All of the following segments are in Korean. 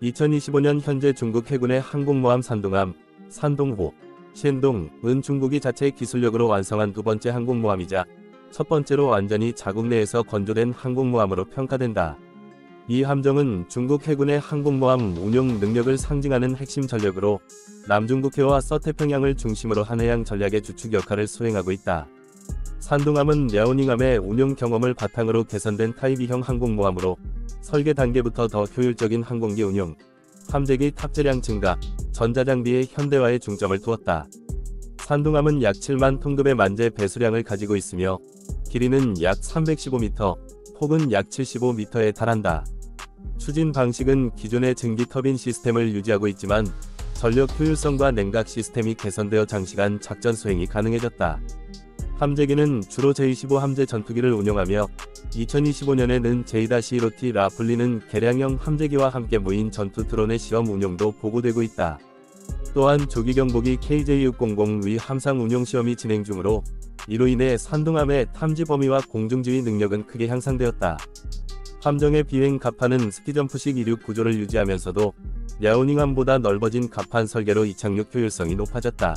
2025년 현재 중국 해군의 항공모함 산둥함, 산동호, 신동은 중국이 자체 기술력으로 완성한 두 번째 항공모함이자 첫 번째로 완전히 자국 내에서 건조된 항공모함으로 평가된다. 이 함정은 중국 해군의 항공모함 운용 능력을 상징하는 핵심 전력으로 남중국해와 서태평양을 중심으로 한 해양 전략의 주축 역할을 수행하고 있다. 산둥함은 랴오닝함의 운용 경험을 바탕으로 개선된 타입 2형 항공모함으로 설계 단계부터 더 효율적인 항공기 운용, 함재기 탑재량 증가, 전자장비의 현대화에 중점을 두었다. 산둥함은 약 7만 톤급의 만재 배수량을 가지고 있으며 길이는 약 315m, 폭은 약 75m에 달한다. 추진 방식은 기존의 증기 터빈 시스템을 유지하고 있지만 전력 효율성과 냉각 시스템이 개선되어 장시간 작전 수행이 가능해졌다. 함재기는 주로 제-25 함재 전투기를 운용하며 2025년에는 J-1T 라플리는 개량형 함재기와 함께 무인 전투 드론의 시험 운용도 보고되고 있다. 또한 조기 경보기 KJ-600의 함상 운용 시험이 진행 중으로 이로 인해 산둥함의 탐지 범위와 공중지휘 능력은 크게 향상되었다. 함정의 비행 갑판은 스키점프식 이륙 구조를 유지하면서도 랴오닝함보다 넓어진 갑판 설계로 이착륙 효율성이 높아졌다.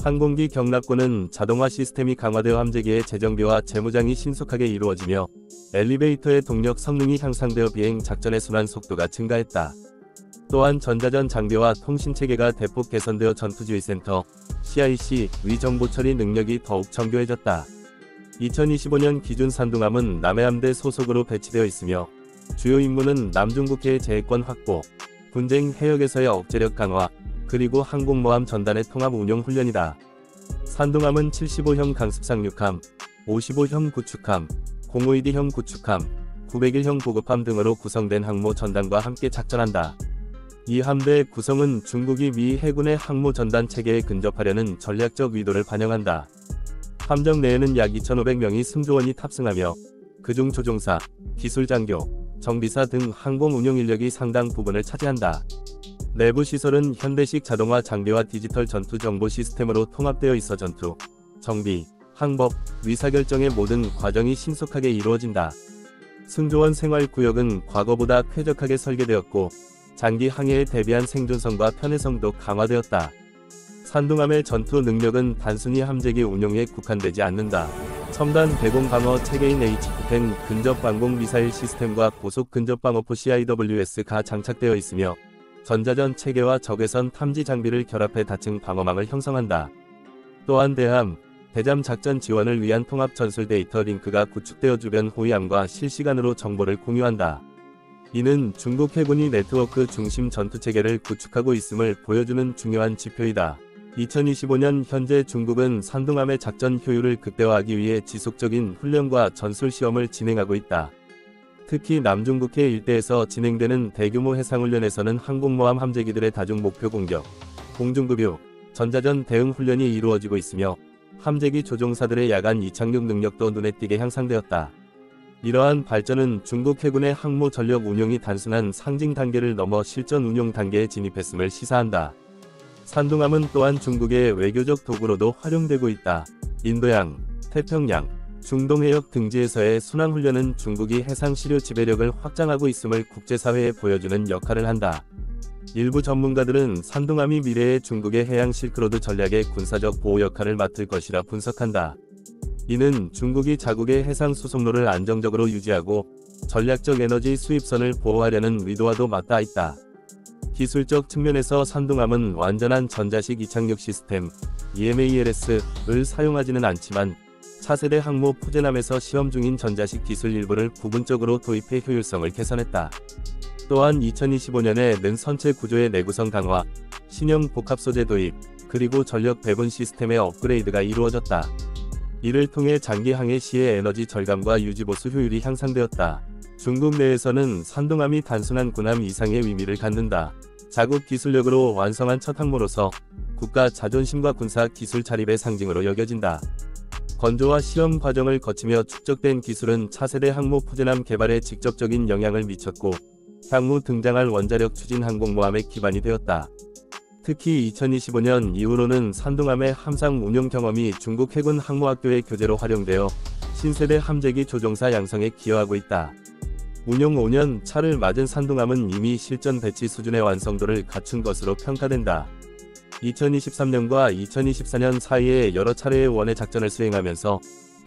항공기 경납고는 자동화 시스템이 강화되어 함재기의 재정비와 재무장이 신속하게 이루어지며 엘리베이터의 동력 성능이 향상되어 비행 작전의 순환 속도가 증가했다. 또한 전자전 장비와 통신체계가 대폭 개선되어 전투지휘센터 CIC의 정보 처리 능력이 더욱 정교해졌다. 2025년 기준 산둥함은 남해함대 소속으로 배치되어 있으며 주요 임무는 남중국해의 제해권 확보, 분쟁 해역에서의 억제력 강화, 그리고 항공모함 전단의 통합 운용 훈련이다. 산둥함은 75형 강습상륙함, 55형 구축함, 052D형 구축함, 901형 보급함 등으로 구성된 항모 전단과 함께 작전한다. 이 함대의 구성은 중국이 미 해군의 항모 전단 체계에 근접하려는 전략적 의도를 반영한다. 함정 내에는 약 2,500명의 승조원이 탑승하며 그중 조종사, 기술장교, 정비사 등 항공 운용 인력이 상당 부분을 차지한다. 내부 시설은 현대식 자동화 장비와 디지털 전투 정보 시스템으로 통합되어 있어 전투, 정비, 항법, 의사결정의 모든 과정이 신속하게 이루어진다. 승조원 생활구역은 과거보다 쾌적하게 설계되었고 장기 항해에 대비한 생존성과 편의성도 강화되었다. 산둥함의 전투 능력은 단순히 함재기 운용에 국한되지 않는다. 첨단 대공 방어 체계인 H-10 근접 방공 미사일 시스템과 고속 근접 방어포 CIWS가 장착되어 있으며 전자전 체계와 적외선 탐지 장비를 결합해 다층 방어망을 형성한다. 또한 대함, 대잠 작전 지원을 위한 통합 전술 데이터 링크가 구축되어 주변 호위함과 실시간으로 정보를 공유한다. 이는 중국 해군이 네트워크 중심 전투체계를 구축하고 있음을 보여주는 중요한 지표이다. 2025년 현재 중국은 산둥함의 작전 효율을 극대화하기 위해 지속적인 훈련과 전술 시험을 진행하고 있다. 특히 남중국해 일대에서 진행되는 대규모 해상훈련에서는 항공모함 함재기들의 다중 목표 공격, 공중급유, 전자전 대응 훈련이 이루어지고 있으며 함재기 조종사들의 야간 이착륙 능력도 눈에 띄게 향상되었다. 이러한 발전은 중국 해군의 항모 전력 운용이 단순한 상징 단계를 넘어 실전 운용 단계에 진입했음을 시사한다. 산둥함은 또한 중국의 외교적 도구로도 활용되고 있다. 인도양, 태평양, 중동해역 등지에서의 순항훈련은 중국이 해상시료 지배력을 확장하고 있음을 국제사회에 보여주는 역할을 한다. 일부 전문가들은 산둥함이 미래의 중국의 해양 실크로드 전략의 군사적 보호 역할을 맡을 것이라 분석한다. 이는 중국이 자국의 해상 수송로를 안정적으로 유지하고 전략적 에너지 수입선을 보호하려는 의도와도 맞닿아 있다. 기술적 측면에서 산둥함은 완전한 전자식 이착륙 시스템 EMALS를 사용하지는 않지만 차세대 항모 푸젠함에서 시험 중인 전자식 기술 일부를 부분적으로 도입해 효율성을 개선했다. 또한 2025년에는 선체 구조의 내구성 강화, 신형 복합 소재 도입, 그리고 전력 배분 시스템의 업그레이드가 이루어졌다. 이를 통해 장기 항해 시의 에너지 절감과 유지보수 효율이 향상되었다. 중국 내에서는 산둥함이 단순한 군함 이상의 의미를 갖는다. 자국 기술력으로 완성한 첫 항모로서 국가 자존심과 군사 기술 자립의 상징으로 여겨진다. 건조와 시험 과정을 거치며 축적된 기술은 차세대 항모 푸젠함 개발에 직접적인 영향을 미쳤고 향후 등장할 원자력 추진 항공모함의 기반이 되었다. 특히 2025년 이후로는 산둥함의 함상 운용 경험이 중국 해군 항모학교의 교재로 활용되어 신세대 함재기 조종사 양성에 기여하고 있다. 운용 5년 차를 맞은 산둥함은 이미 실전 배치 수준의 완성도를 갖춘 것으로 평가된다. 2023년과 2024년 사이에 여러 차례의 원해 작전을 수행하면서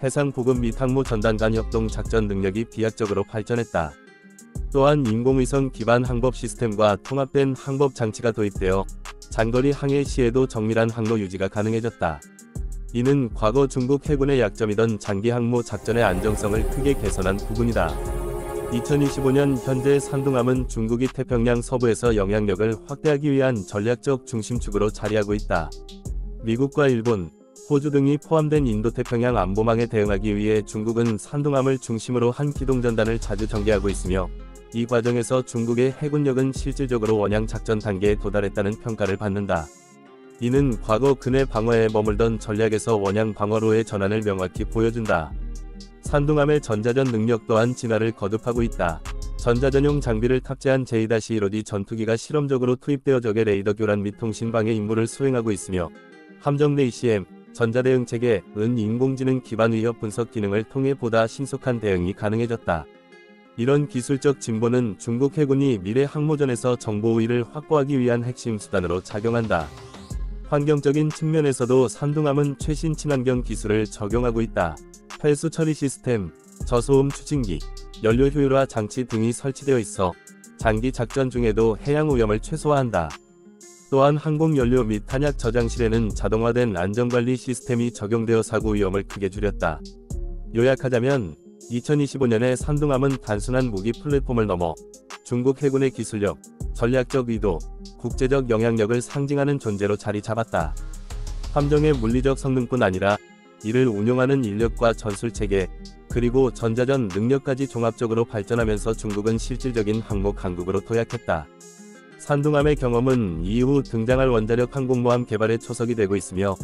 해상 보급 및 항모 전단 간 협동 작전 능력이 비약적으로 발전했다. 또한 인공위성 기반 항법 시스템과 통합된 항법 장치가 도입되어 장거리 항해 시에도 정밀한 항로 유지가 가능해졌다. 이는 과거 중국 해군의 약점이던 장기 항모 작전의 안정성을 크게 개선한 부분이다. 2025년 현재 산둥함은 중국이 태평양 서부에서 영향력을 확대하기 위한 전략적 중심축으로 자리하고 있다. 미국과 일본, 호주 등이 포함된 인도태평양 안보망에 대응하기 위해 중국은 산둥함을 중심으로 한 기동전단을 자주 전개하고 있으며 이 과정에서 중국의 해군력은 실질적으로 원양 작전 단계에 도달했다는 평가를 받는다. 이는 과거 근해 방어에 머물던 전략에서 원양 방어로의 전환을 명확히 보여준다. 산둥함의 전자전 능력 또한 진화를 거듭하고 있다. 전자전용 장비를 탑재한 J-15D 전투기가 실험적으로 투입되어 적의 레이더 교란 및 통신 방해 임무를 수행하고 있으며 함정 내 ECM, 전자대응체계, 인공지능 기반 위협 분석 기능을 통해 보다 신속한 대응이 가능해졌다. 이런 기술적 진보는 중국 해군이 미래 항모전에서 정보 우위를 확보하기 위한 핵심 수단으로 작용한다. 환경적인 측면에서도 산둥함은 최신 친환경 기술을 적용하고 있다. 폐수 처리 시스템, 저소음 추진기, 연료 효율화 장치 등이 설치되어 있어 장기 작전 중에도 해양 오염을 최소화한다. 또한 항공연료 및 탄약 저장실에는 자동화된 안전관리 시스템이 적용되어 사고 위험을 크게 줄였다. 요약하자면 2025년에 산둥함은 단순한 무기 플랫폼을 넘어 중국 해군의 기술력, 전략적 의도, 국제적 영향력을 상징하는 존재로 자리 잡았다. 함정의 물리적 성능뿐 아니라 이를 운용하는 인력과 전술체계, 그리고 전자전 능력까지 종합적으로 발전하면서 중국은 실질적인 항모 강국으로 도약했다. 산둥함의 경험은 이후 등장할 원자력 항공모함 개발의 초석이 되고 있으며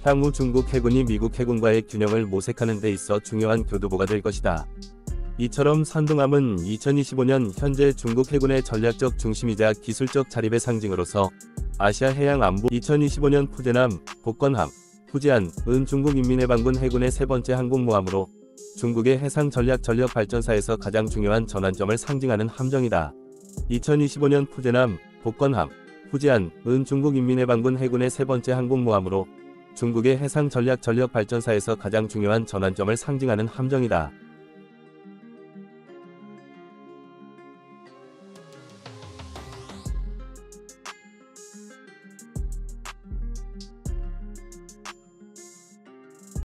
향후 중국 해군이 미국 해군과의 균형을 모색하는 데 있어 중요한 교두보가 될 것이다. 이처럼 산둥함은 2025년 현재 중국 해군의 전략적 중심이자 기술적 자립의 상징으로서 아시아 해양 안보 2025년 푸제남, 복건함, 푸지안은 중국인민해방군 해군의 세 번째 항공모함으로 중국의 해상 전략 발전사에서 가장 중요한 전환점을 상징하는 함정이다. 2025년 푸제남, 복건함, 푸지안은 중국인민해방군 해군의 세 번째 항공모함으로 중국의 해상 전략 발전사에서 가장 중요한 전환점을 상징하는 함정이다.